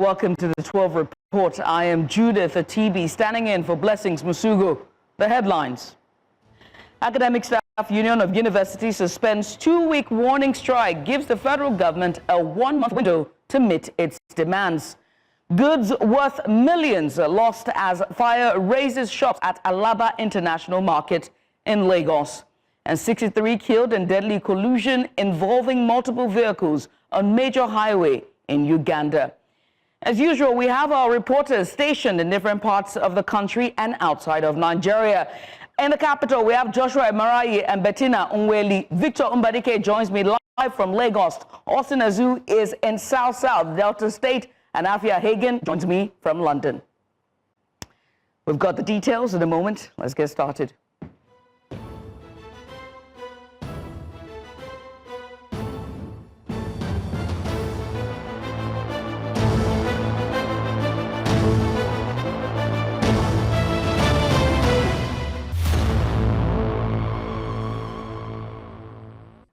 Welcome to the 12 Report. I am Judith Atibi, standing in for Blessings Musugu. The headlines. Academic Staff Union of Universities suspends 2-week warning strike, gives the federal government a 1-month window to meet its demands. Goods worth millions are lost as fire razes shops at Alaba International Market in Lagos. And 63 killed in deadly collision involving multiple vehicles on major highway in Uganda. As usual, we have our reporters stationed in different parts of the country and outside of Nigeria. In the capital, we have Joshua Marayi and Bettina Unweli. Victor Umbadike joins me live from Lagos. Austin Azu is in South Delta State, and Afia Hagen joins me from London. We've got the details in a moment. Let's get started.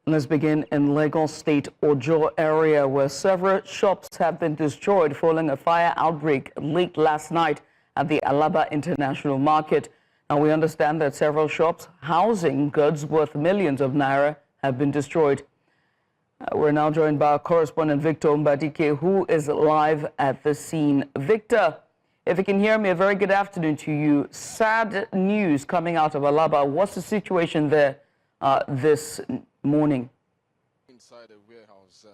Let's begin in Lagos State Ojo area, where several shops have been destroyed following a fire outbreak late last night at the Alaba International Market. Now, we understand that several shops housing goods worth millions of naira have been destroyed. We're now joined by our correspondent Victor Mbadike, who is live at the scene. Victor, if you can hear me, a very good afternoon to you. Sad news coming out of Alaba. What's the situation there this morning? Inside a warehouse,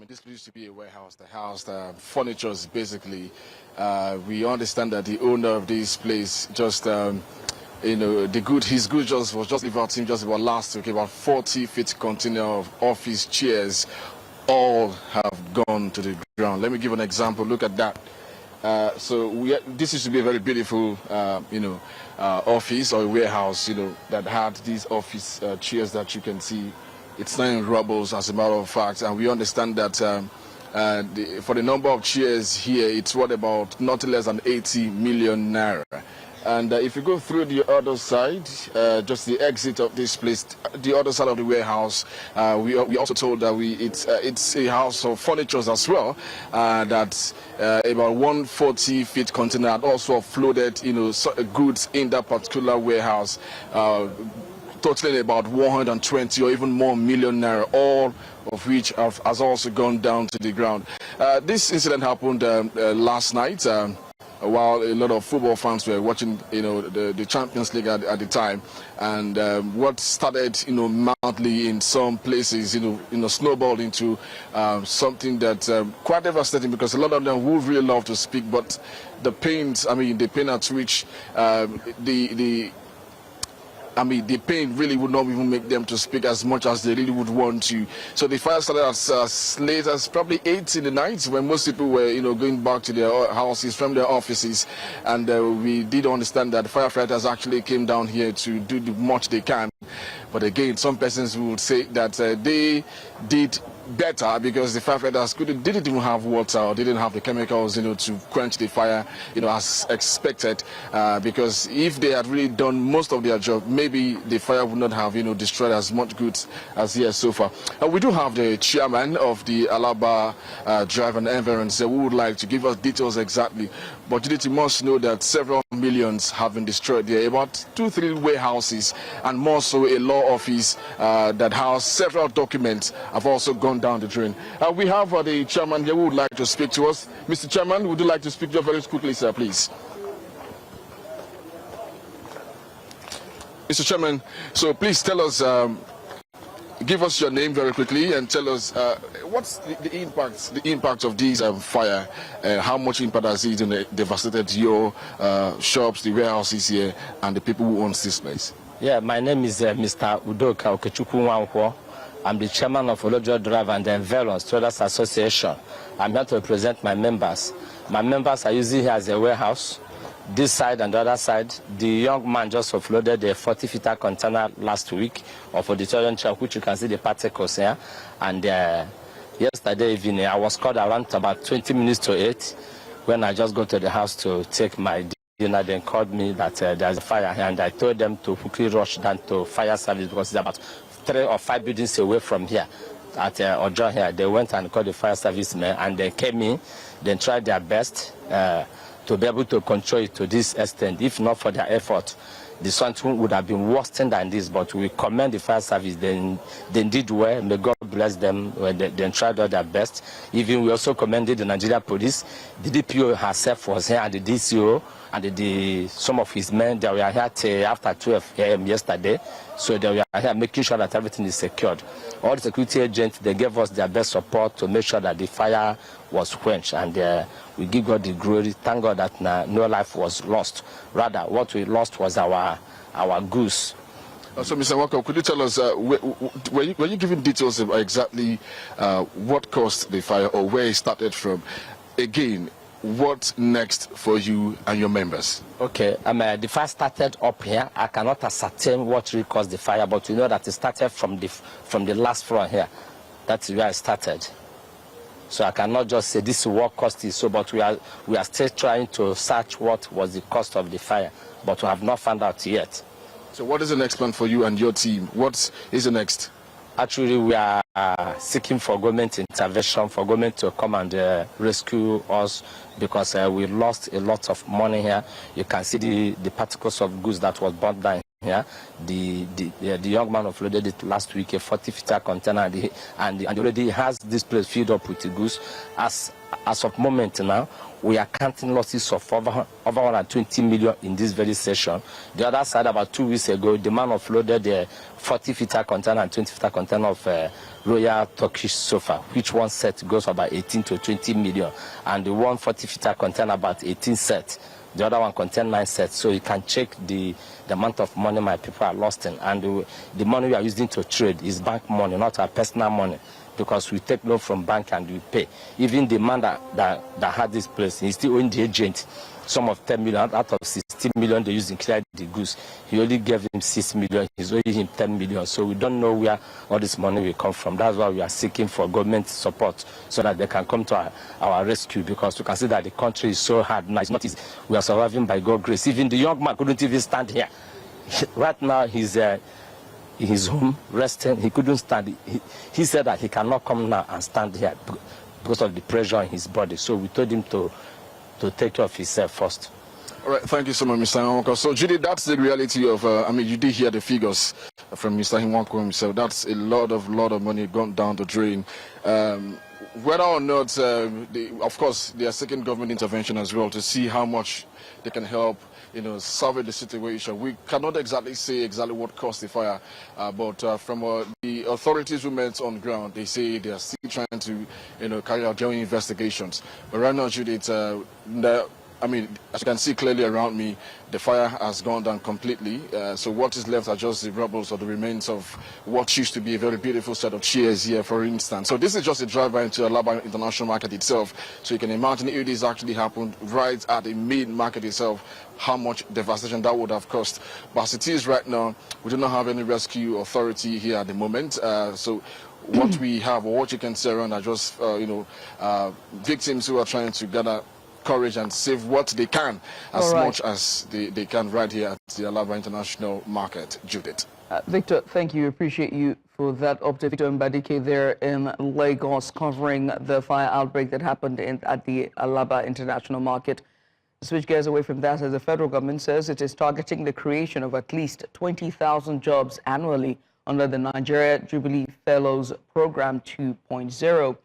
this used to be a warehouse. The house, the furniture is basically, we understand that the owner of this place just, his goods was just about him just about last week. About 40-feet container of office chairs all have gone to the ground. Let me give an example. Look at that. This used to be a very beautiful, office or warehouse, that had these office chairs that you can see. It's not in rubbles, as a matter of fact, and we understand that for the number of chairs here, it's worth about not less than 80 million naira. And if you go through the other side, just the exit of this place, the other side of the warehouse, we also told that it's a house of furniture as well. That about 140-feet container had also offloaded, goods in that particular warehouse, totaling about 120 or even more million naira, all of which has also gone down to the ground. This incident happened last night. While a lot of football fans were watching, the Champions League at the time, and what started, mildly in some places, snowballed into something that quite devastating, because a lot of them would really love to speak, but the pain at which the pain really would not even make them to speak as much as they really would want to. So the fire started as late as probably 8 in the night, when most people were, going back to their houses from their offices. And we did understand that the firefighters actually came down here to do the much they can. But again, some persons would say that they did better because the firefighters didn't even have water or didn't have the chemicals, to quench the fire, as expected. Because if they had really done most of their job, maybe the fire would not have, destroyed as much goods as here so far. We do have the chairman of the Alaba Drive and Environs who would like to give us details exactly. But you must know that several millions have been destroyed there. About 2-3 warehouses and more so a law office that house several documents have also gone down the drain. We have the chairman here who would like to speak to us. Mr. Chairman, would you like to speak to us very quickly, sir, please? Mr. Chairman, so please tell us, give us your name very quickly and tell us what's the impact of these fire, how much impact has it devastated your shops, the warehouses here, and the people who own this place? Yeah, my name is Mr. Udoka Okechukwu Nwankwo. I'm the chairman of Volodymyr Drive and Environs Traders Association. I'm here to represent my members. My members are using here as a warehouse. This side and the other side, the young man just offloaded a 40-feet container last week of a detergent truck, which you can see the particles here. And yesterday evening, I was called around about 20 minutes to 8 when I just got to the house to take my dinner. Then called me that there's a fire here, and I told them to quickly rush down to fire service because it's about 3 or 5 buildings away from here. at Ojo here. They went and called the fire service men, and they came in. They tried their best to be able to control it to this extent. If not for their effort, the something would have been worse than this. But we commend the fire service. They did well. May God bless them. They tried all their best. Even we also commended the Nigeria police. The DPO herself was here, and the DCO and some of his men. They were here till after 12 a.m. yesterday. So they were here making sure that everything is secured. All the security agents, they gave us their best support to make sure that the fire was quenched. And we give God the glory. Thank God that no life was lost. Rather, what we lost was our goods. So, Mr. Walker, could you tell us, were you giving details about exactly what caused the fire or where it started from? Again, what's next for you and your members? Okay, the fire started up here. I cannot ascertain what really caused the fire, but we know that it started from the last floor here. That's where it started. So I cannot just say this is what caused it. So, but we are still trying to search what was the cause of the fire, but we have not found out yet. So, what is the next plan for you and your team? What is the next? Actually, we are seeking for government intervention, for government to come and rescue us, because we lost a lot of money here. You can see the particles of goods that was burnt down here. The young man offloaded it last week, a 40-footer container, and already has this place filled up with the goods. As of moment now, we are counting losses of over 120 million in this very session. The other side, about 2 weeks ago, the man offloaded the 40-footer container and 20-footer container of Royal Turkish sofa, which one set goes for about 18 to 20 million, and the one 40-footer container about 18 sets. The other one contains 9 sets. So you can check the amount of money my people are lost in, and the money we are using to trade is bank money, not our personal money, because we take loan from bank and we pay. Even the man that had this place, he still owing the agent some of 10 million out of 16 million they used in clear the goods. He only gave him 6 million. He's owing him 10 million. So we don't know where all this money will come from. That's why we are seeking for government support so that they can come to our rescue, because we can see that the country is so hard now. It's not easy. We are surviving by God's grace. Even the young man couldn't even stand here. Right now he's in his home resting. He couldn't stand. He said that he cannot come now and stand here because of the pressure in his body. So we told him to take care of himself first. All right, thank you so much, Mr. Hinwanko. So, Judy, that's the reality of, you did hear the figures from Mr. Hinwanko himself. That's a lot of money gone down the drain. Whether or not, of course, they are seeking government intervention as well to see how much they can help, solve the situation. We cannot exactly say what caused the fire, but from the authorities who met on ground, they say they are still trying to, carry out joint investigations. But right now, Judith, as you can see clearly around me, the fire has gone down completely. So what is left are just the rubbles or the remains of what used to be a very beautiful set of chairs here, for instance. So this is just a drive-by into Alaba International Market itself. So you can imagine if this actually happened right at the main market itself, how much devastation that would have caused. But as it is right now, we do not have any rescue authority here at the moment. So what we have, or what you can see around, are just victims who are trying to gather courage and save what they can as much as they can right here at the Alaba International Market. Judith. Victor, thank you. Appreciate you for that update. Victor Mbadike there in Lagos, covering the fire outbreak that happened at the Alaba International Market. Switch gears away from that, as the federal government says it is targeting the creation of at least 20,000 jobs annually under the Nigeria Jubilee Fellows Program 2.0.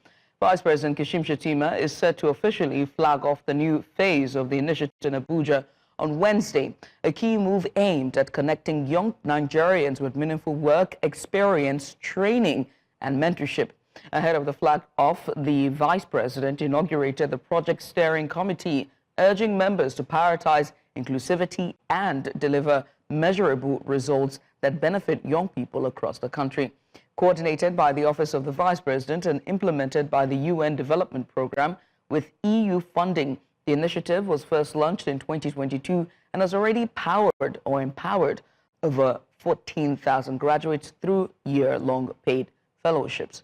Vice President Kashim Shettima is set to officially flag off the new phase of the initiative in Abuja on Wednesday, a key move aimed at connecting young Nigerians with meaningful work, experience, training, and mentorship. Ahead of the flag off, the Vice President inaugurated the Project Steering Committee, urging members to prioritize inclusivity and deliver measurable results that benefit young people across the country. Coordinated by the Office of the Vice President and implemented by the UN Development Programme with EU funding, the initiative was first launched in 2022 and has already powered or empowered over 14,000 graduates through year-long paid fellowships.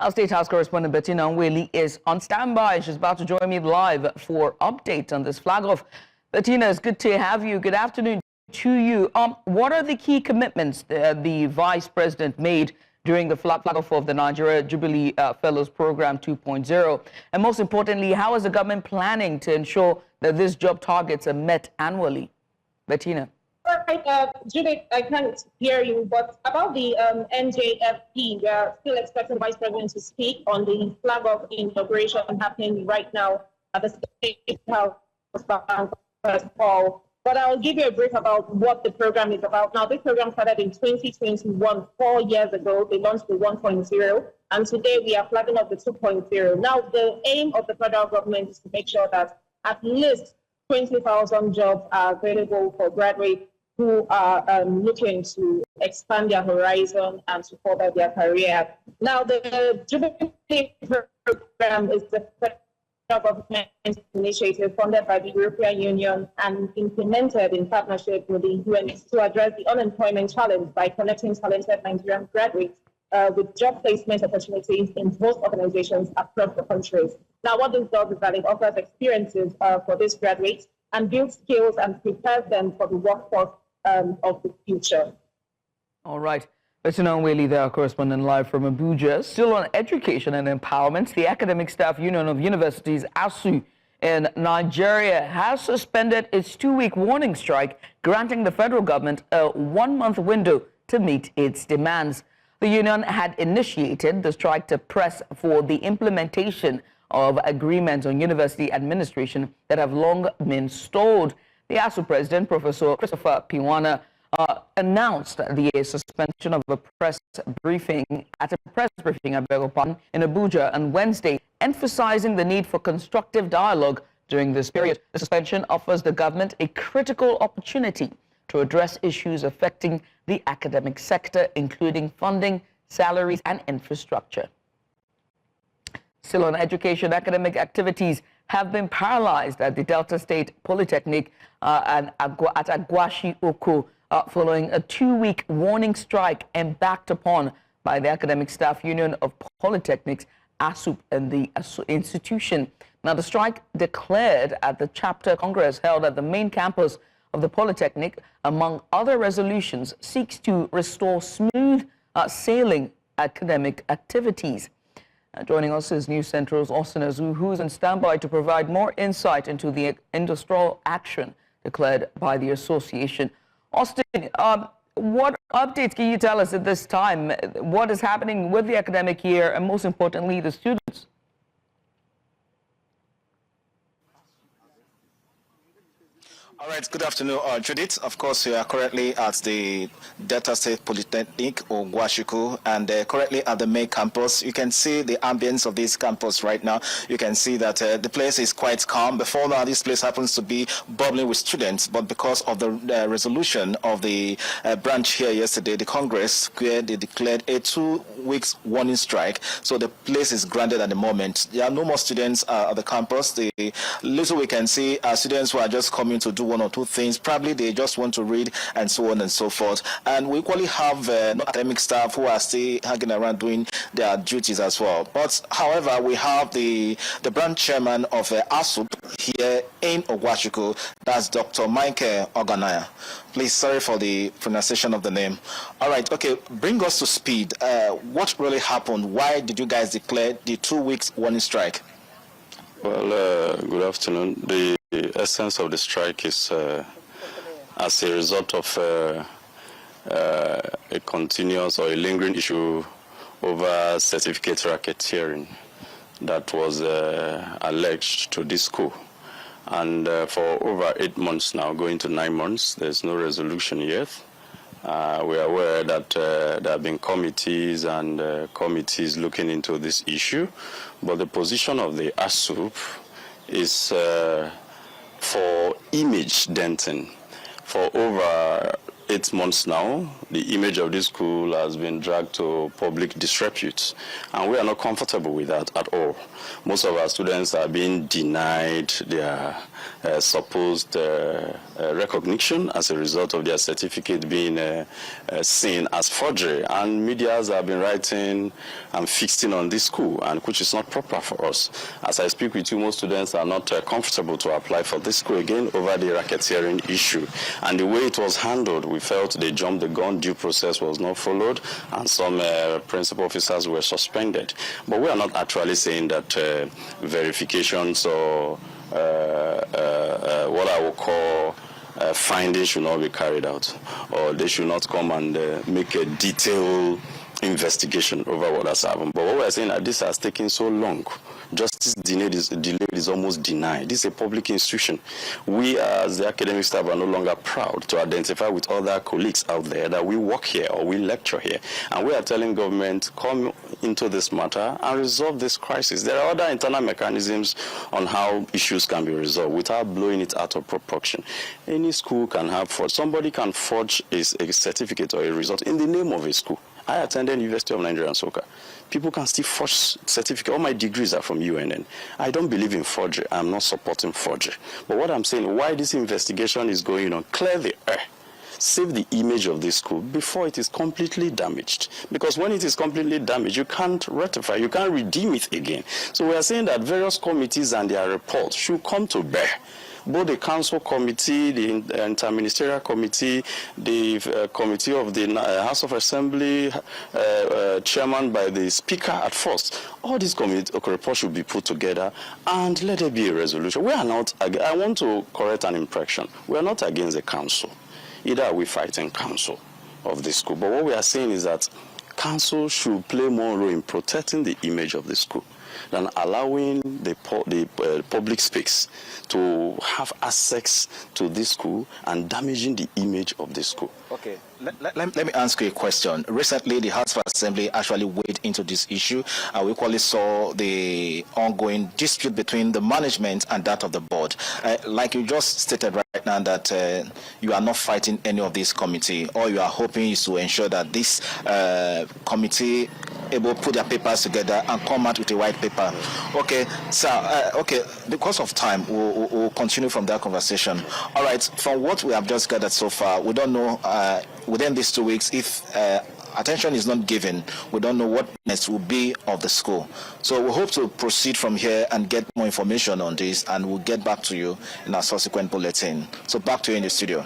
Our State House correspondent Bettina Nweli is on standby. She's about to join me live for updates on this flag off. Bettina, it's good to have you. Good afternoon to you. What are the key commitments the Vice President made during the flag off of the Nigeria Jubilee Fellows Program 2.0? And most importantly, how is the government planning to ensure that these job targets are met annually? Bettina. Right, Judith, I can't hear you, but about the NJFP, we are still expecting the Vice President to speak on the flag off inauguration happening right now at the State House first hall. But I'll give you a brief about what the program is about. Now, this program started in 2021, 4 years ago. They launched the 1.0, and today we are flagging up the 2.0. Now, the aim of the federal government is to make sure that at least 20,000 jobs are available for graduates who are looking to expand their horizon and to further their career. Now, the Jubilee program is the federal government initiative funded by the European Union and implemented in partnership with the UN to address the unemployment challenge by connecting talented Nigerian graduates with job placement opportunities in most organizations across the countries. Now, what this does is that it offers experiences for these graduates and builds skills and prepares them for the workforce of the future. All right. Bettina Nweli there, correspondent live from Abuja. Still on education and empowerment, the Academic Staff Union of Universities, ASU, in Nigeria has suspended its 2-week warning strike, granting the federal government a 1-month window to meet its demands. The union had initiated the strike to press for the implementation of agreements on university administration that have long been stalled. The ASU president, Professor Christopher Piwana, announced the suspension of a press briefing in Abuja on Wednesday, emphasizing the need for constructive dialogue during this period. The suspension offers the government a critical opportunity to address issues affecting the academic sector, including funding, salaries, and infrastructure. Still on education, academic activities have been paralyzed at the Delta State Polytechnic and at Agwashi Oko following a 2-week warning strike embarked upon by the Academic Staff Union of Polytechnics, ASUP, and the institution. Now, the strike declared at the chapter congress held at the main campus of the Polytechnic, among other resolutions, seeks to restore smooth sailing academic activities. Joining us is News Central's Austin Azu, who is on standby to provide more insight into the industrial action declared by the association. Austin, what updates can you tell us at this time? What is happening with the academic year and, most importantly, the students? All right, good afternoon, Judith. Of course, we are currently at the Delta State Polytechnic, or Gwashiku, and currently at the main campus. You can see the ambience of this campus right now. You can see that the place is quite calm. Before now, this place happens to be bubbling with students, but because of the resolution of the branch here yesterday, the Congress, where they declared a 2-week warning strike, so the place is grounded at the moment. There are no more students at the campus. The little we can see are students who are just coming to do one or two things. Probably they just want to read and so on and so forth. And we equally have academic staff who are still hanging around doing their duties as well. But however, we have the branch chairman of ASUP here in Ogwashiku. That's Dr. Michael Oganaya. Please, sorry for the pronunciation of the name. All right, okay, bring us to speed. What really happened? Why did you guys declare the 2-week warning strike? Well, good afternoon. The essence of the strike is as a result of a continuous or a lingering issue over certificate racketeering that was alleged to this school. And for over 8 months now, going to 9 months, there's no resolution yet. We are aware that there have been committees and committees looking into this issue, but the position of the ASUP is for image denting. For over 8 months now, the image of this school has been dragged to public disrepute, and we are not comfortable with that at all. Most of our students are being denied their supposed recognition as a result of their certificate being seen as forgery. And medias have been writing and fixing on this school, and which is not proper for us. As I speak with you, most students are not comfortable to apply for this school again over the racketeering issue. And the way it was handled, we felt they jumped the gun, due process was not followed, and some principal officers were suspended. But we are not actually saying that verifications or what I would call findings should not be carried out, or they should not come and make a detailed investigation over what has happened. But what we're saying is that this has taken so long. Justice delayed is almost denied. This is a public institution. We as the academic staff are no longer proud to identify with other colleagues out there that we work here or we lecture here. And we are telling government, come into this matter and resolve this crisis. There are other internal mechanisms on how issues can be resolved without blowing it out of proportion. Any school can have forged. Somebody can forge a certificate or a result in the name of a school. I attended University of Nigeria and Soka. People can still forge certificates. All my degrees are from UNN. I don't believe in forgery. I'm not supporting forgery. But what I'm saying, why this investigation is going on, clear the air. Save the image of this school before it is completely damaged. Because when it is completely damaged, you can't rectify, you can't redeem it again. So we are saying that various committees and their reports should come to bear. Both the council committee, the interministerial committee, the committee of the House of Assembly, chairman by the speaker at first. All these committee reports should be put together and let there be a resolution. We are not, I want to correct an impression. We are not against the council. Either are we fighting council of the school. But what we are saying is that council should play more role in protecting the image of the school than allowing the public space to have access to this school and damaging the image of the school. Okay, let me ask you a question. Recently, the House of Assembly actually weighed into this issue. We equally saw the ongoing dispute between the management and that of the board. Like you just stated right now that you are not fighting any of this committee. All you are hoping is to ensure that this committee able to put their papers together and come out with a white paper. Okay, so okay, because of time, we'll continue from that conversation. All right, from what we have just gathered so far, we don't know within these 2 weeks if attention is not given, we don't know what next will be of the school. So we hope to proceed from here and get more information on this, and we'll get back to you in our subsequent bulletin. So back to you in the studio.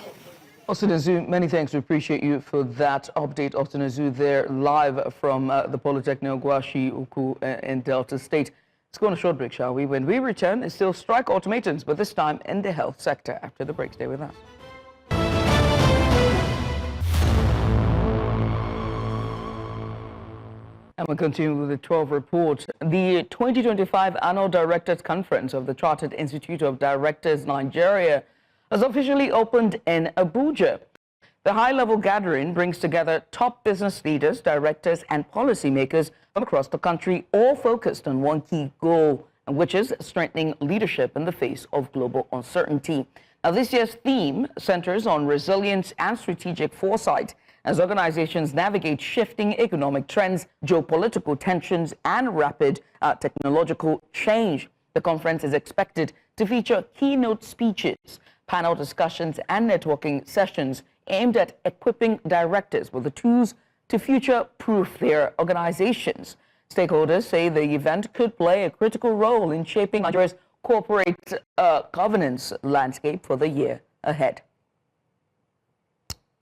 Austin Azu, many thanks. We appreciate you for that update. Austin Azu there live from the Polytechnic Gwashi Uku in Delta State. Let's go on a short break, shall we? When we return, it's still strike ultimatums, but this time in the health sector. After the break, stay with us. And we'll continue with the 12 report. The 2025 Annual Directors Conference of the Chartered Institute of Directors Nigeria has officially opened in Abuja. The high-level gathering brings together top business leaders, directors, and policymakers from across the country, all focused on one key goal, which is strengthening leadership in the face of global uncertainty. Now, this year's theme centers on resilience and strategic foresight as organizations navigate shifting economic trends, geopolitical tensions, and rapid technological change. The conference is expected to feature keynote speeches, panel discussions, and networking sessions aimed at equipping directors with the tools to future-proof their organizations. Stakeholders say the event could play a critical role in shaping Nigeria's corporate governance landscape for the year ahead.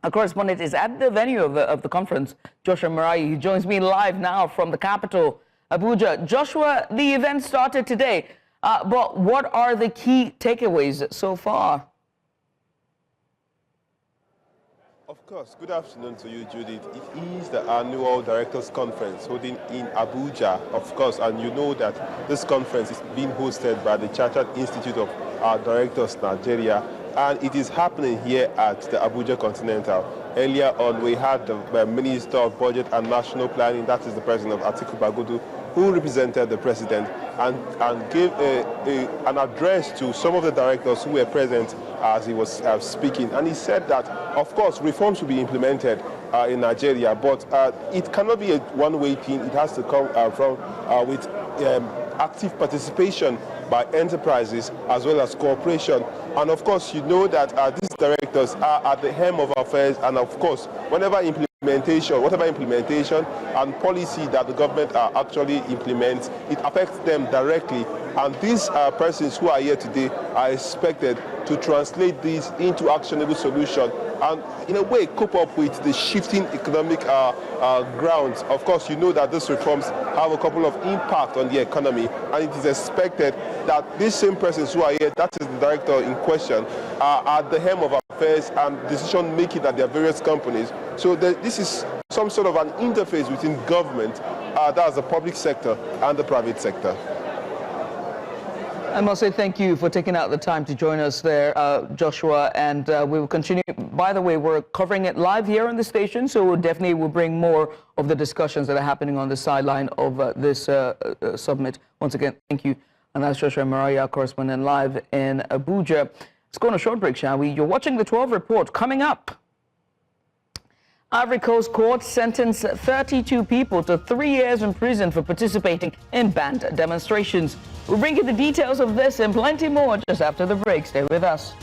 Our correspondent is at the venue of the conference, Joshua Marai. He joins me live now from the capital, Abuja. Joshua, the event started today, but what are the key takeaways so far? Of course. Good afternoon to you, Judith. It is the annual Directors Conference holding in Abuja, of course, and you know that this conference is being hosted by the Chartered Institute of Directors Nigeria, and it is happening here at the Abuja Continental. Earlier on, we had the Minister of Budget and National Planning, that is the President of Atiku Bagudu, who represented the President and gave an address to some of the directors who were present as he was speaking. And he said that, of course, reforms will be implemented in Nigeria, but it cannot be a one-way thing. It has to come with active participation by enterprises as well as corporation. And of course, you know that these directors are at the helm of affairs, and of course, whatever implementation and policy that the government actually implements, it affects them directly. And these persons who are here today are expected to translate these into actionable solutions and in a way cope up with the shifting economic grounds. Of course, you know that these reforms have a couple of impact on the economy, and it is expected that these same persons who are here, that is the director in question, are at the helm of affairs and decision making at their various companies. So this is some sort of an interface between government, that's the public sector, and the private sector. I must say thank you for taking out the time to join us there, Joshua, and we will continue. By the way, we're covering it live here on the station, so we'll definitely bring more of the discussions that are happening on the sideline of this summit. Once again, thank you. And that's Joshua Mariah, correspondent live in Abuja. Let's go on a short break, shall we? You're watching the 12 Report. Coming up, Ivory Coast court sentenced 32 people to 3 years in prison for participating in banned demonstrations. We'll bring you the details of this and plenty more just after the break. Stay with us.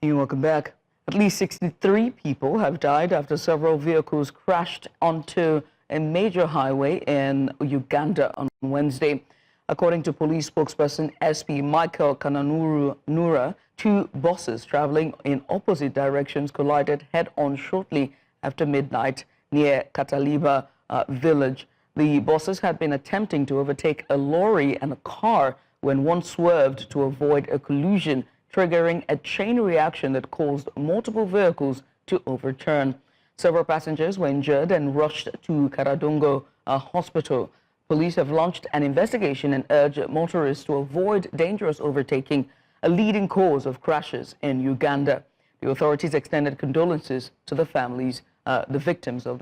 Welcome back. At least 63 people have died after several vehicles crashed onto a major highway in Uganda on Wednesday. According to police spokesperson SP Michael Kananura, 2 buses traveling in opposite directions collided head-on shortly after midnight near Kataliba village. The buses had been attempting to overtake a lorry and a car when one swerved to avoid a collision, triggering a chain reaction that caused multiple vehicles to overturn. Several passengers were injured and rushed to Karadongo Hospital. Police have launched an investigation and urge motorists to avoid dangerous overtaking, a leading cause of crashes in Uganda. The authorities extended condolences to the families, families of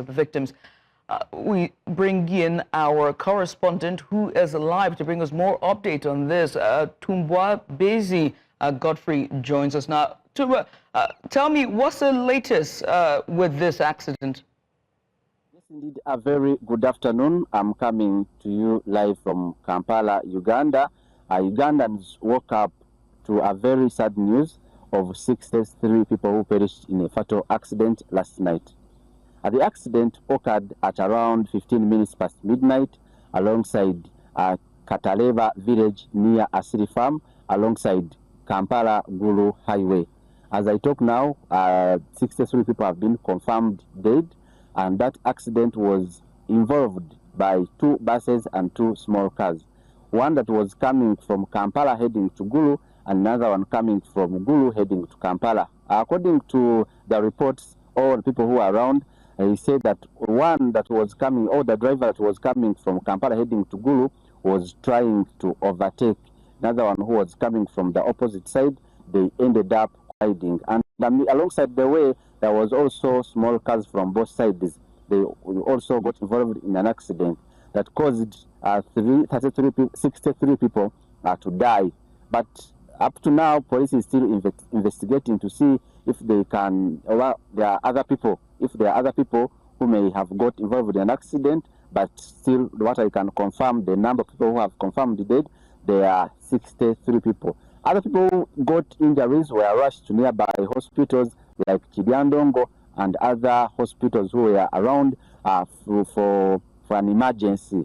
the victims. We bring in our correspondent who is live to bring us more update on this. Tumbwa Bezi Godfrey joins us now. Tumbwa, tell me, what's the latest with this accident? Yes, indeed, a very good afternoon. I'm coming to you live from Kampala, Uganda. Ugandans woke up to a very sad news of 63 people who perished in a fatal accident last night. The accident occurred at around 15 minutes past midnight alongside Kataleva village near Asiri Farm alongside Kampala Gulu Highway. As I talk now, 63 people have been confirmed dead, and that accident was involved by 2 buses and 2 small cars. One that was coming from Kampala heading to Gulu, and another one coming from Gulu heading to Kampala. According to the reports, all the people who are around, he said that one that was coming, or the driver that was coming from Kampala heading to Gulu, was trying to overtake another one who was coming from the opposite side. They ended up colliding, and alongside the way, there was also small cars from both sides. They also got involved in an accident that caused 63 people to die. But up to now, police is still investigating to see if they can, or there are other people, who may have got involved in an accident. But still, what I can confirm, the number of people who have confirmed dead, there are 63 people. Other people who got injuries were rushed to nearby hospitals like Chibyandongo and other hospitals who were around for an emergency.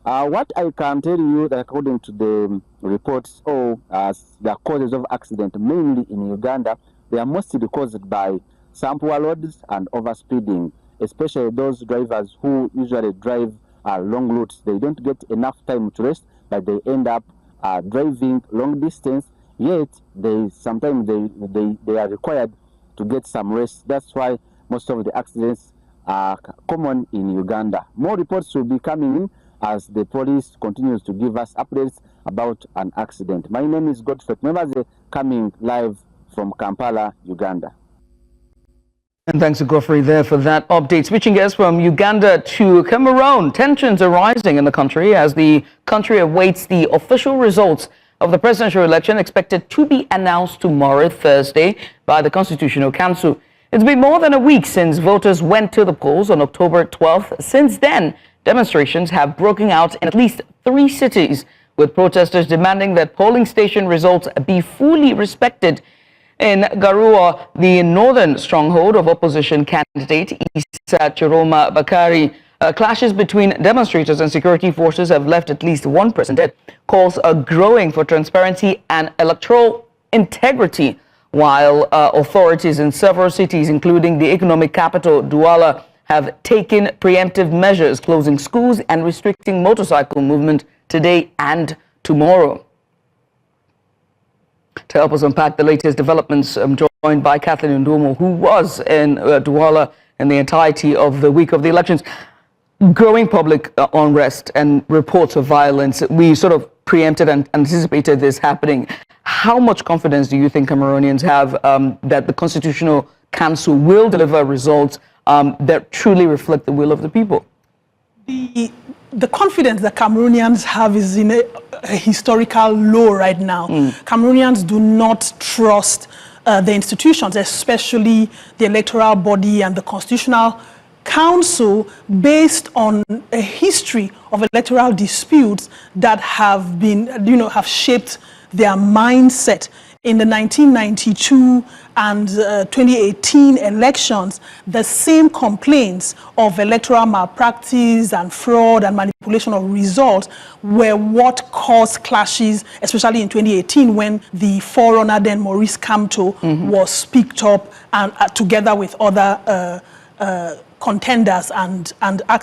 What I can tell you that according to the reports, the causes of accident mainly in Uganda, they are mostly caused by sample loads and overspeeding, especially those drivers who usually drive long routes. They don't get enough time to rest, but they end up driving long distance, yet sometimes they are required to get some rest. That's why most of the accidents are common in Uganda. More reports will be coming in as the police continues to give us updates about an accident. My name is Godfrey Members, coming live from Kampala, Uganda. And thanks to Godfrey there for that update. Switching gears from Uganda to Cameroon, tensions are rising in the country as the country awaits the official results of the presidential election expected to be announced tomorrow, Thursday, by the Constitutional Council. It's been more than a week since voters went to the polls on October 12th. Since then, demonstrations have broken out in at least 3 cities, with protesters demanding that polling station results be fully respected. In Garua, the northern stronghold of opposition candidate Isa Chiroma Bakari, clashes between demonstrators and security forces have left at least 1 person dead. Calls are growing for transparency and electoral integrity, while authorities in several cities, including the economic capital, Douala, have taken preemptive measures, closing schools and restricting motorcycle movement today and tomorrow. To help us unpack the latest developments, I'm joined by Kathleen Ndomo, who was in Douala in the entirety of the week of the elections. Growing public unrest and reports of violence, we sort of preempted and anticipated this happening. How much confidence do you think Cameroonians have that the Constitutional Council will deliver results that truly reflect the will of the people? The confidence that Cameroonians have is in a historical low right now. Cameroonians do not trust the institutions, especially the electoral body and the Constitutional Council, based on a history of electoral disputes that have been, have shaped their mindset. In the 1992 and 2018 elections, the same complaints of electoral malpractice and fraud and manipulation of results were what caused clashes, especially in 2018 when the forerunner then Maurice Kamto was picked up and together with other contenders and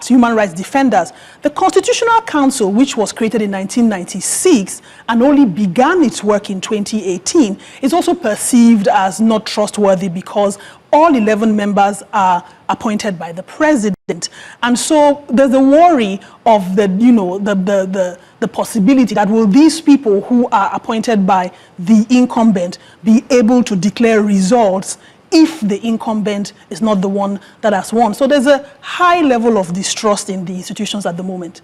human rights defenders. The Constitutional Council, which was created in 1996 and only began its work in 2018, is also perceived as not trustworthy because all 11 members are appointed by the president. And so there's a worry of the possibility that will these people who are appointed by the incumbent be able to declare results if the incumbent is not the one that has won. So there's a high level of distrust in the institutions at the moment.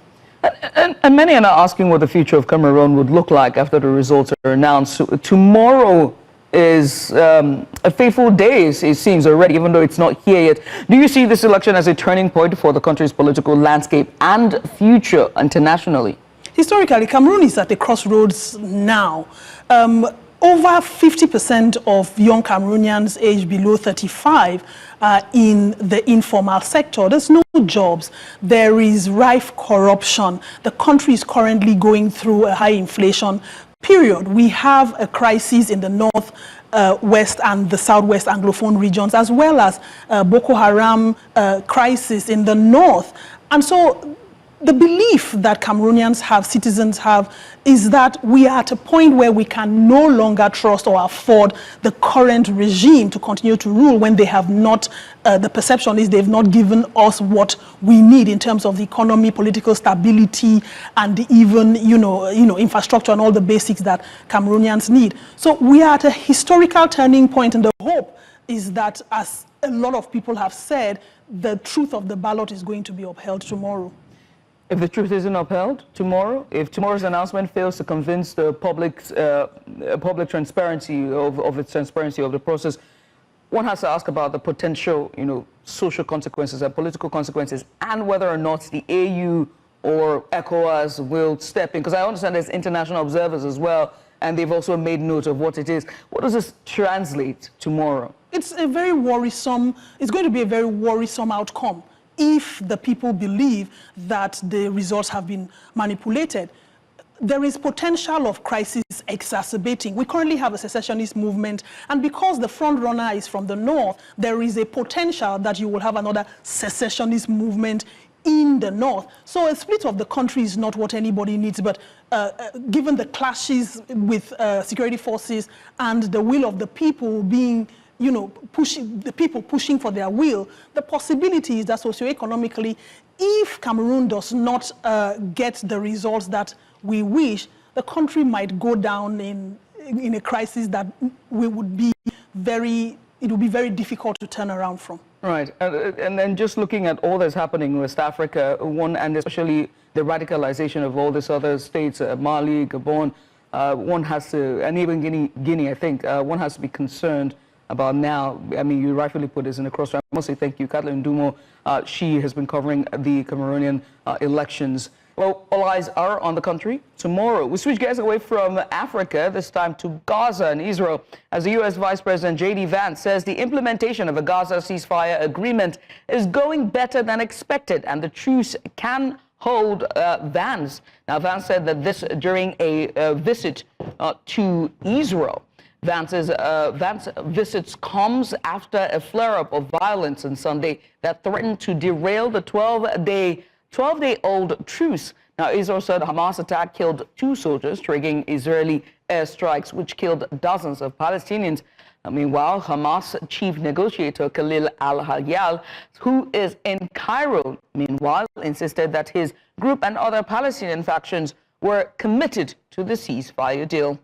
And many are now asking what the future of Cameroon would look like after the results are announced. So tomorrow is a fateful day, it seems already, even though it's not here yet. Do you see this election as a turning point for the country's political landscape and future internationally? Historically, Cameroon is at a crossroads now. Over 50% of young Cameroonians aged below 35 are in the informal sector. There's no jobs. There is rife corruption. The country is currently going through a high inflation period. We have a crisis in the north, west and the southwest Anglophone regions, as well as Boko Haram crisis in the north. And so the belief that Cameroonians have, citizens have, is that we are at a point where we can no longer trust or afford the current regime to continue to rule when they have not, the perception is they've not given us what we need in terms of the economy, political stability, and even, infrastructure and all the basics that Cameroonians need. So we are at a historical turning point, and the hope is that, as a lot of people have said, the truth of the ballot is going to be upheld tomorrow. If the truth isn't upheld tomorrow, if tomorrow's announcement fails to convince the public's public transparency of its transparency of the process, one has to ask about the potential, social consequences and political consequences, and whether or not the AU or ECOWAS will step in. Because I understand there's international observers as well, and they've also made note of what it is. What does this translate tomorrow? It's going to be a very worrisome outcome if the people believe that the results have been manipulated. There is potential of crisis exacerbating. We currently have a secessionist movement, and because the front runner is from the north, there is a potential that you will have another secessionist movement in the north. So a split of the country is not what anybody needs, but given the clashes with security forces and the will of the people being pushing for their will, the possibility is that socioeconomically, if Cameroon does not get the results that we wish, the country might go down in a crisis that it would be very difficult to turn around from. Right, and then just looking at all that's happening in West Africa, and especially the radicalization of all these other states, Mali, Gabon, one has to, and even Guinea, I think, one has to be concerned about now. I mean, you rightfully put this in a crossfire. I must say thank you, Kathleen Dumo. She has been covering the Cameroonian elections. Well, all eyes are on the country tomorrow. We switch gears away from Africa, this time to Gaza and Israel, as the U.S. Vice President J.D. Vance says the implementation of a Gaza ceasefire agreement is going better than expected, and the truce can hold Vance. Now, Vance said that this during a visit to Israel. Vance visits comes after a flare-up of violence on Sunday that threatened to derail the 12-day-old truce. Now, Israel said Hamas attack killed 2 soldiers, triggering Israeli airstrikes, which killed dozens of Palestinians. Meanwhile, Hamas chief negotiator Khalil al-Hayal, who is in Cairo, insisted that his group and other Palestinian factions were committed to the ceasefire deal.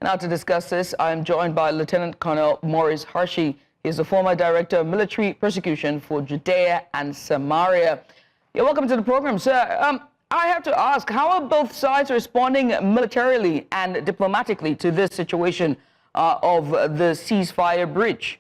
Now, to discuss this, I am joined by Lieutenant Colonel Maurice Hershey. He is the former Director of Military Persecution for Judea and Samaria. You're welcome to the program, sir. I have to ask, how are both sides responding militarily and diplomatically to this situation of the ceasefire breach?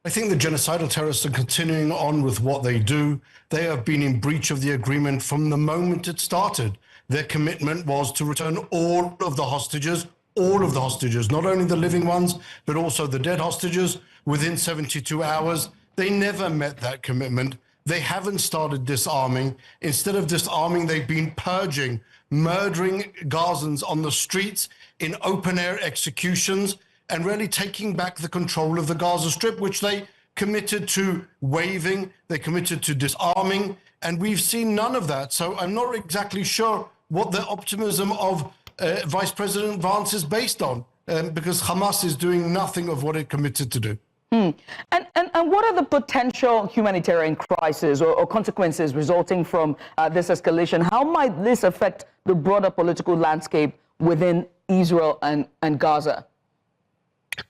I think the genocidal terrorists are continuing on with what they do. They have been in breach of the agreement from the moment it started. Their commitment was to return all of the hostages, not only the living ones, but also the dead hostages within 72 hours. They never met that commitment. They haven't started disarming. Instead of disarming, they've been purging, murdering Gazans on the streets in open-air executions, and really taking back the control of the Gaza Strip, which they committed to waiving, they committed to disarming, and we've seen none of that. So I'm not exactly sure what the optimism of Vice President Vance is based on, because Hamas is doing nothing of what it committed to do. And what are the potential humanitarian crises or consequences resulting from this escalation? How might this affect the broader political landscape within Israel and Gaza?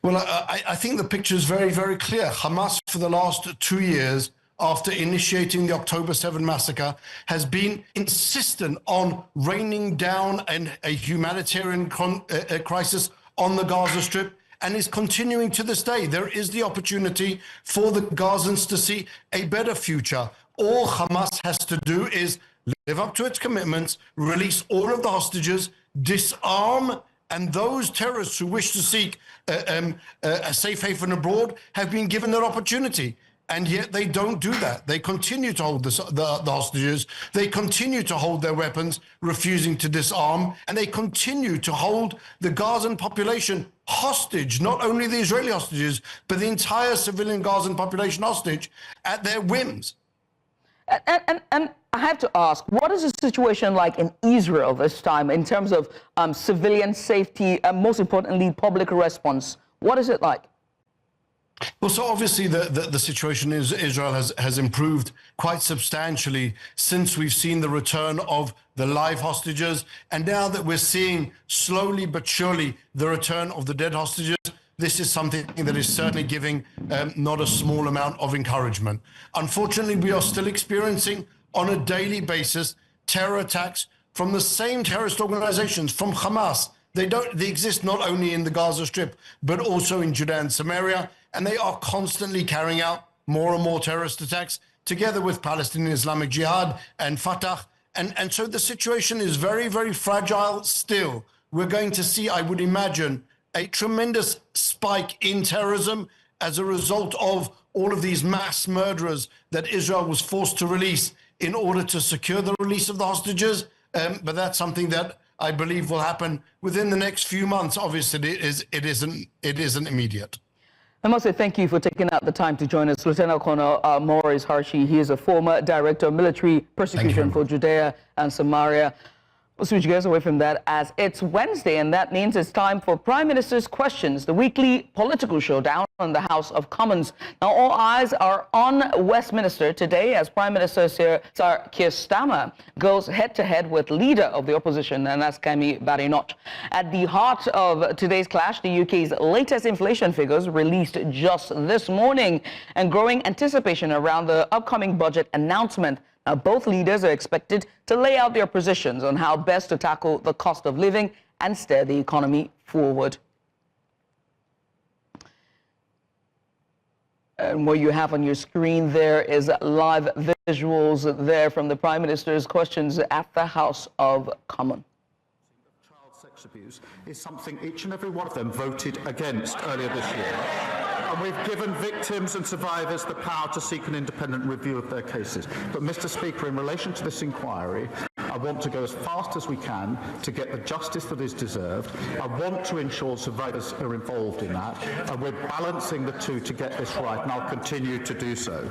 Well, I think the picture is very, very clear. Hamas, for the last 2 years, after initiating the October 7 massacre, has been insistent on raining down a humanitarian crisis on the Gaza Strip, and is continuing to this day. There is the opportunity for the Gazans to see a better future. All Hamas has to do is live up to its commitments, release all of the hostages, disarm, and those terrorists who wish to seek a safe haven abroad have been given that opportunity. And yet they don't do that. They continue to hold the hostages. They continue to hold their weapons, refusing to disarm. And they continue to hold the Gazan population hostage, not only the Israeli hostages, but the entire civilian Gazan population hostage at their whims. And I have to ask, what is the situation like in Israel this time in terms of civilian safety and, most importantly, public response? What is it like? Well, so obviously the situation in Israel has improved quite substantially since we've seen the return of the live hostages. And now that we're seeing slowly but surely the return of the dead hostages, this is something that is certainly giving not a small amount of encouragement. Unfortunately, we are still experiencing on a daily basis terror attacks from the same terrorist organizations, from Hamas. They exist not only in the Gaza Strip, but also in Judea and Samaria. And they are constantly carrying out more and more terrorist attacks together with Palestinian Islamic Jihad and Fatah. And so the situation is very, very fragile still. We're going to see, I would imagine, a tremendous spike in terrorism as a result of all of these mass murderers that Israel was forced to release in order to secure the release of the hostages. But that's something that I believe will happen within the next few months. Obviously, it isn't immediate. I must say thank you for taking out the time to join us, Lieutenant Colonel Maurice Hershey. He is a former Director of Military Persecution for Judea and Samaria. We'll switch gears away from that as it's Wednesday, and that means it's time for Prime Minister's Questions, the weekly political showdown in the House of Commons. Now, all eyes are on Westminster today as Prime Minister Sir Keir Starmer goes head-to-head with leader of the opposition, and that's Kemi Badenoch. At the heart of today's clash, the UK's latest inflation figures released just this morning, and growing anticipation around the upcoming budget announcement. Now, both leaders are expected to lay out their positions on how best to tackle the cost of living and steer the economy forward. And what you have on your screen there is live visuals there from the Prime Minister's questions at the House of Commons. Child sex abuse is something each and every one of them voted against earlier this year. And we've given victims and survivors the power to seek an independent review of their cases. But, Mr. Speaker, in relation to this inquiry, I want to go as fast as we can to get the justice that is deserved. I want to ensure survivors are involved in that, and we're balancing the two to get this right, and I'll continue to do so.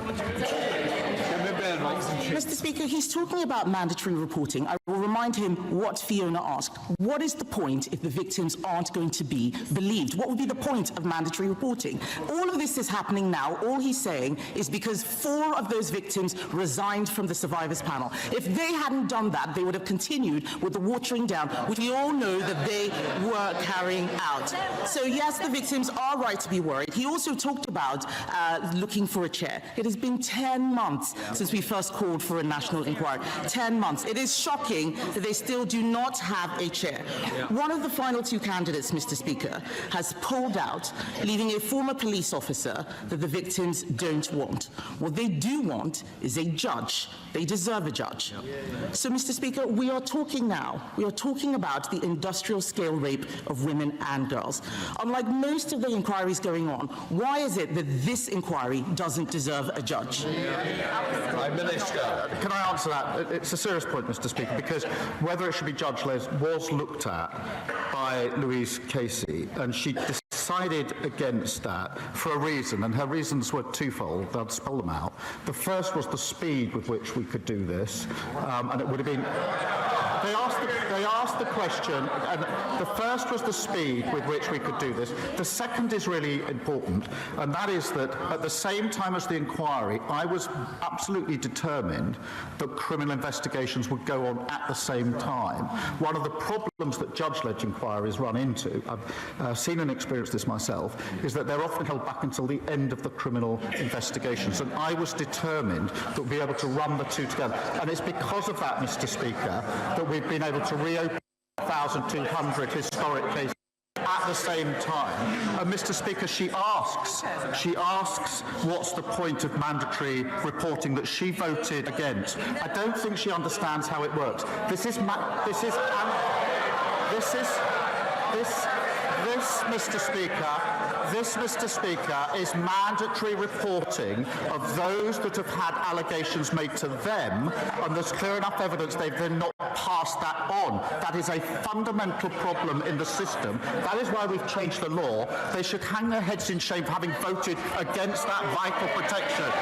Mr. Speaker, he's talking about mandatory reporting. I will remind him what Fiona asked. What is the point if the victims aren't going to be believed? What would be the point of mandatory reporting? All of this is happening now. All he's saying is because 4 of those victims resigned from the survivors panel. If they hadn't done that, they would have continued with the watering down, which we all know that they were carrying out. So yes, the victims are right to be worried. He also talked about looking for a chair. It has been 10 months since we first called for a national inquiry. 10 months. It is shocking that they still do not have a chair. One of the final 2 candidates, Mr. Speaker, has pulled out, leaving a former police officer that the victims don't want. What they do want is a judge. They deserve a judge. So, Mr. Speaker, we are talking now. We are talking about the industrial scale rape of women and girls. Unlike most of the inquiries going on, why is it that this inquiry doesn't deserve a judge? Prime Minister. Can I answer that? It's a serious point, Mr. Speaker, because whether it should be Judge Les was looked at by Louise Casey, and she decided against that for a reason, and her reasons were twofold. I'll spell them out. The first was the speed with which we could do this, and it would have been... They asked the question, and the first was the speed with which we could do this. The second is really important, and that is that at the same time as the inquiry, I was absolutely determined that criminal investigations would go on at the same time. One of the problems that judge-led inquiries run into, I've seen and experienced this myself, is that they're often held back until the end of the criminal investigations, and I was determined that we'd be able to run the two together. And it's because of that, Mr. Speaker, that we've been able to reopen 1,200 historic cases at the same time. And Mr. Speaker, she asks what's the point of mandatory reporting that she voted against. I don't think she understands how it works. This, Mr. Speaker, is mandatory reporting of those that have had allegations made to them, and there's clear enough evidence they've then not passed that on. That is a fundamental problem in the system. That is why we've changed the law. They should hang their heads in shame for having voted against that vital protection.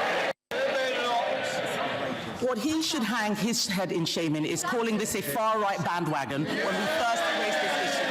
What he should hang his head in shame in is calling this a far-right bandwagon when we first raised this issue.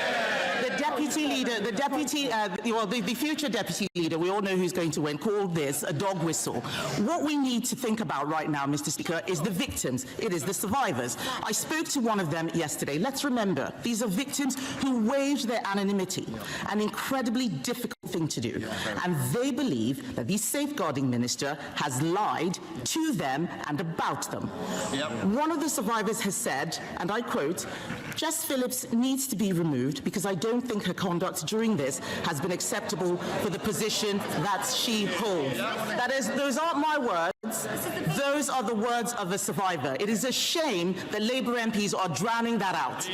The future deputy leader, we all know who's going to win, called this a dog whistle. What we need to think about right now, Mr. Speaker, is the victims. It is the survivors. I spoke to one of them yesterday. Let's remember, these are victims who waived their anonymity, an incredibly difficult thing to do. And they believe that the safeguarding minister has lied to them and about them. One of the survivors has said, and I quote, "Jess Phillips needs to be removed because I don't think her conduct during this has been acceptable for the position that she holds." That is, those aren't my words. Those are the words of a survivor. It is a shame that Labour MPs are drowning that out.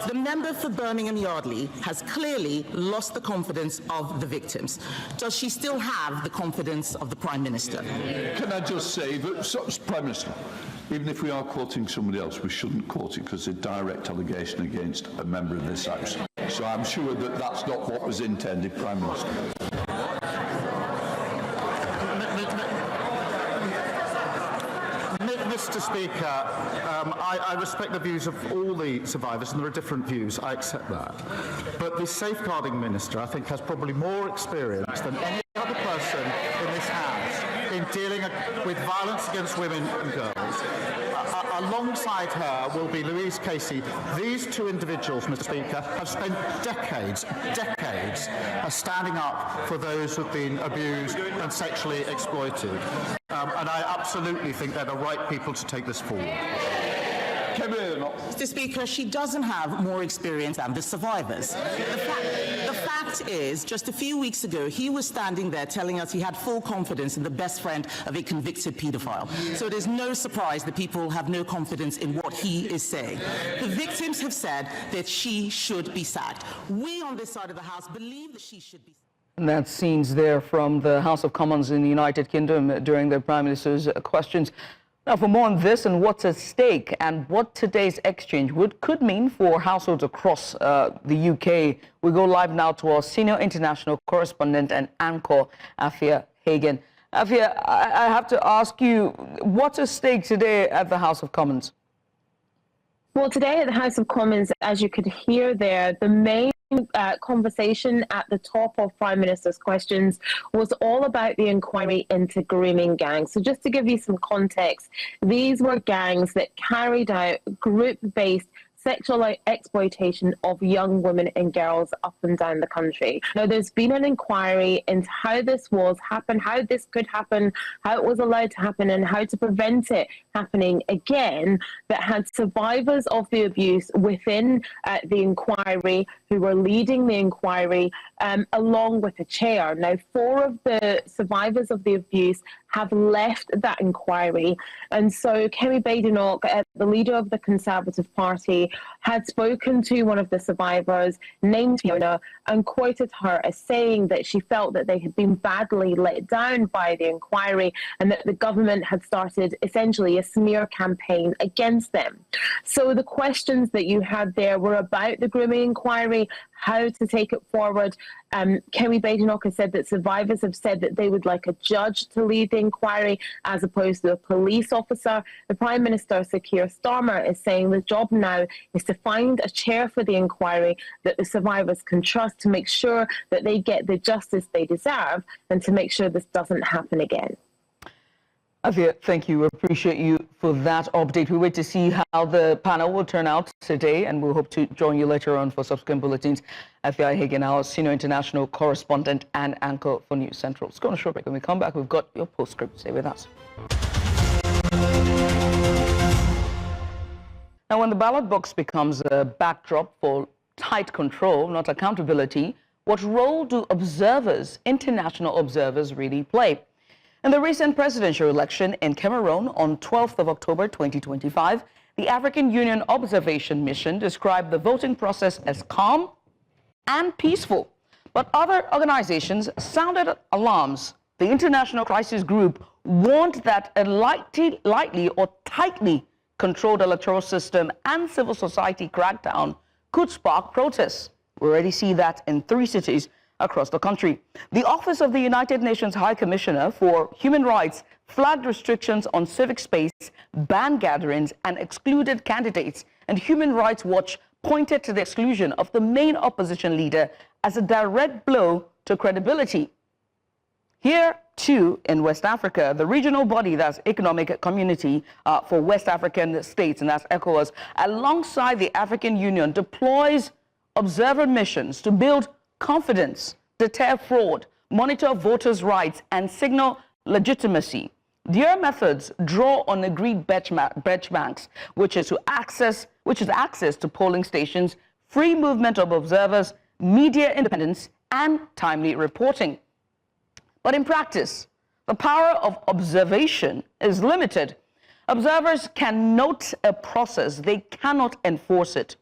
The member for Birmingham Yardley has clearly lost the confidence of the victims. Does she still have the confidence of the Prime Minister? Can I just say that, Prime Minister, even if we are quoting somebody else, we shouldn't quote it because it's a direct allegation against a member of this House. So I'm sure that that's not what was intended, Prime Minister. Mr. Speaker, I respect the views of all the survivors, and there are different views. I accept that. But the safeguarding minister, I think, has probably more experience than any other person in this House in dealing with violence against women and girls. Alongside her will be Louise Casey. These two individuals, Mr. Speaker, have spent decades standing up for those who have been abused and sexually exploited. And I absolutely think they're the right people to take this forward. Mr. Speaker, she doesn't have more experience than the survivors. The fact fact is, just a few weeks ago, he was standing there telling us he had full confidence in the best friend of a convicted paedophile. So it is no surprise that people have no confidence in what he is saying. The victims have said that she should be sacked. We on this side of the House believe that she should be sacked. And that's scenes there from the House of Commons in the United Kingdom during the Prime Minister's questions. Now, for more on this and what's at stake and what today's exchange could mean for households across the UK, we go live now to our senior international correspondent and anchor, Afia Hagen. Afia, I have to ask you, what's at stake today at the House of Commons? Well, today at the House of Commons, as you could hear there, the main conversation at the top of Prime Minister's questions was all about the inquiry into grooming gangs. So just to give you some context, these were gangs that carried out group-based sexual exploitation of young women and girls up and down the country. Now, there's been an inquiry into how this happened, how this could happen, how it was allowed to happen, and how to prevent it happening again, that had survivors of the abuse within the inquiry who were leading the inquiry along with a chair. Now, 4 of the survivors of the abuse have left that inquiry. And so Kemi Badenoch, the leader of the Conservative Party, had spoken to one of the survivors named Fiona and quoted her as saying that she felt that they had been badly let down by the inquiry and that the government had started essentially a smear campaign against them. So the questions that you had there were about the grooming inquiry, how to take it forward. Kemi Badenoch has said that survivors have said that they would like a judge to lead the inquiry as opposed to a police officer. The Prime Minister, Sir Keir Starmer, is saying the job now is to find a chair for the inquiry that the survivors can trust to make sure that they get the justice they deserve and to make sure this doesn't happen again. Afia, thank you. We appreciate you for that update. We wait to see how the panel will turn out today, and we'll hope to join you later on for subsequent bulletins. Afia Hagen, our senior international correspondent and anchor for News Central. Let's go on a short break. When we come back, we've got your postscript. Stay with us. Now, when the ballot box becomes a backdrop for tight control, not accountability, what role do observers, international observers, really play? In the recent presidential election in Cameroon on 12th of October 2025, the African Union Observation Mission described the voting process as calm and peaceful. But other organizations sounded alarms. The International Crisis Group warned that a lightly or tightly controlled electoral system and civil society crackdown could spark protests. We already see that in 3 cities across the country. The Office of the United Nations High Commissioner for Human Rights flagged restrictions on civic space, banned gatherings, and excluded candidates. And Human Rights Watch pointed to the exclusion of the main opposition leader as a direct blow to credibility. Here, too, in West Africa, the regional body, that's Economic Community for West African States, and that's ECOWAS, alongside the African Union, deploys observer missions to build confidence, deter fraud, monitor voters' rights, and signal legitimacy. Their methods draw on agreed benchmarks, which is access to polling stations, free movement of observers, media independence, and timely reporting. But in practice, the power of observation is limited. Observers can note a process, they cannot enforce it.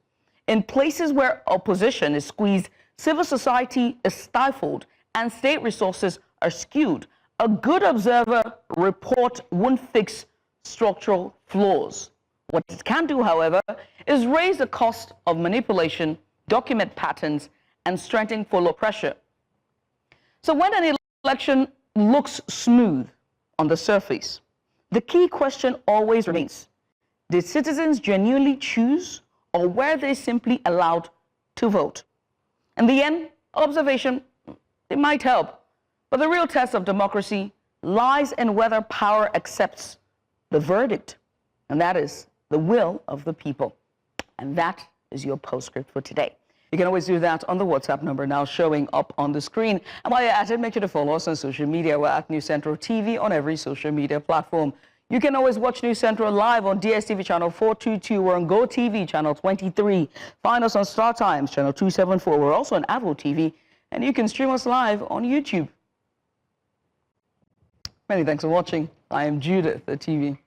In places where opposition is squeezed, civil society is stifled, and state resources are skewed. A good observer report won't fix structural flaws. What it can do, however, is raise the cost of manipulation, document patterns, and strengthen follow pressure. So when an election looks smooth on the surface, the key question always remains: did citizens genuinely choose, or were they simply allowed to vote? In the end, observation, it might help, but the real test of democracy lies in whether power accepts the verdict, and that is the will of the people. And that is your postscript for today. You can always do that on the WhatsApp number now showing up on the screen. And while you're at it, make sure to follow us on social media. We're at News Central TV on every social media platform. You can always watch News Central live on DSTV channel 422. We're on GoTV channel 23. Find us on Star Times channel 274. We're also on Apple TV and you can stream us live on YouTube. Many thanks for watching. I am Judith, the TV.